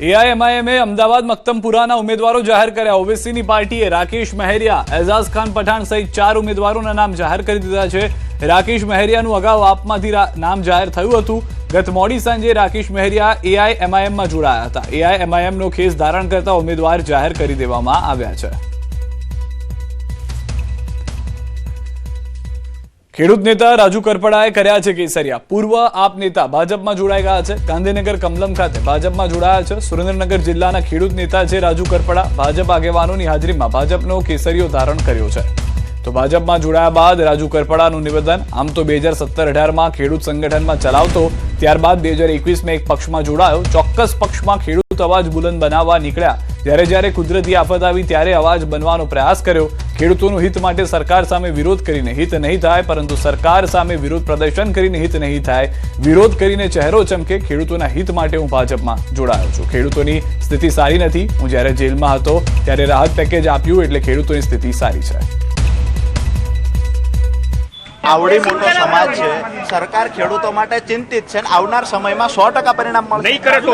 એઆઈએમઆઈએમે અમદાવાદ મક્તમપુરાના ઉમેદવારો જાહેર કર્યા। ઓવેસીની પાર્ટીએ રાકેશ મહેરિયા, એઝાઝ ખાન પઠાણ સહિત 4 ઉમેદવારોના નામ જાહેર કરી દીધા છે। રાકેશ મહેરિયાનું અગાઉ આપમાંથી નામ જાહેર થયું હતું। ગત મોડી સાંજે રાકેશ મહેરિયા એઆઈએમઆઈએમમાં જોડાયા હતા। એઆઈએમઆઈએમનો ખેસ ધારણ કરતા ઉમેદવાર જાહેર કરી દેવામાં આવ્યા છે। ખેડૂત નેતા રાજુ કરપડાએ કર્યા છે કેસરિયા। પૂર્વ આપ નેતા ભાજપમાં જોડાઈ ગયા છે। ગાંધીનગર કમલમ ખાતે ભાજપમાં જોડાયા છે। સુરેન્દ્રનગર જિલ્લાના ખેડૂત નેતા છે રાજુ કરપડા। ભાજપ આગેવાનોની હાજરીમાં ભાજપનો કેસરિયો ધારણ કર્યો છે। તો ભાજપમાં જોડાયા બાદ રાજુ કરપડાનું નિવેદન। આમ તો 2017-18માં ખેડૂત સંગઠનમાં ચલાવતો, ત્યારબાદ 2021માં એક પક્ષમાં જોડાયો। ચોક્કસ પક્ષમાં ખેડૂત અવાજ બુલંદ બનાવવા નીકળ્યા। જ્યારે કુદરતી આફત આવી ત્યારે અવાજ બનવાનો પ્રયાસ કર્યો। ખેડૂતોનું હિત માટે સરકાર સામે વિરોધ કરીને હિત નહીં થાય, પરંતુ સરકાર સામે વિરોધ પ્રદર્શન કરીને હિત નહીં થાય। વિરોધ કરીને ચહેરો ચમકે। ખેડૂતોના હિત માટે હું ભાજપમાં જોડાયો છું। ખેડૂતોની સ્થિતિ સારી નથી। હું જ્યારે જેલમાં હતો ત્યારે રાહત પેકેજ આપ્યું, એટલે ખેડૂતોની સ્થિતિ સારી છે। આવડી મોટો સમાજ છે, સરકાર ખેડૂતો માટે ચિંતિત છે। આવનાર સમયમાં 100% પરિણામ મળશે। નહીં કરે તો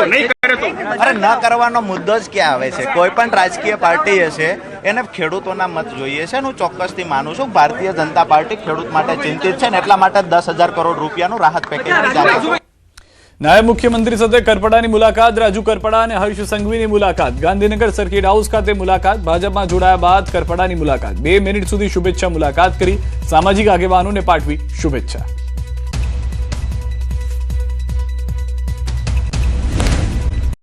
અરે ન કરવાનો મુદ્દો જ ક્યાં આવે છે? કોઈ પણ રાજકીય પાર્ટી હશે, એને ખેડૂતોના મત જોઈએ છે। હું ચોક્કસથી માનું છું ભારતીય જનતા પાર્ટી ખેડૂત માટે ચિંતિત છે ને એટલા માટે 10,000 કરોડ રૂપિયાનું રાહત પેકેજ જાહેર કર્યું। નાયબ મુખ્યમંત્રી સાથે કરપડાની મુલાકાત। રાજુ કરપડા અને હર્ષ સંઘવીની મુલાકાત। ગાંધીનગર સર્કિટ હાઉસ ખાતે મુલાકાત। ભાજપમાં જોડાયા બાદ કરપડાની મુલાકાત। 2 મિનિટ સુધી શુભેચ્છા મુલાકાત કરી। સામાજિક આગેવાનોને પાઠવી શુભેચ્છા।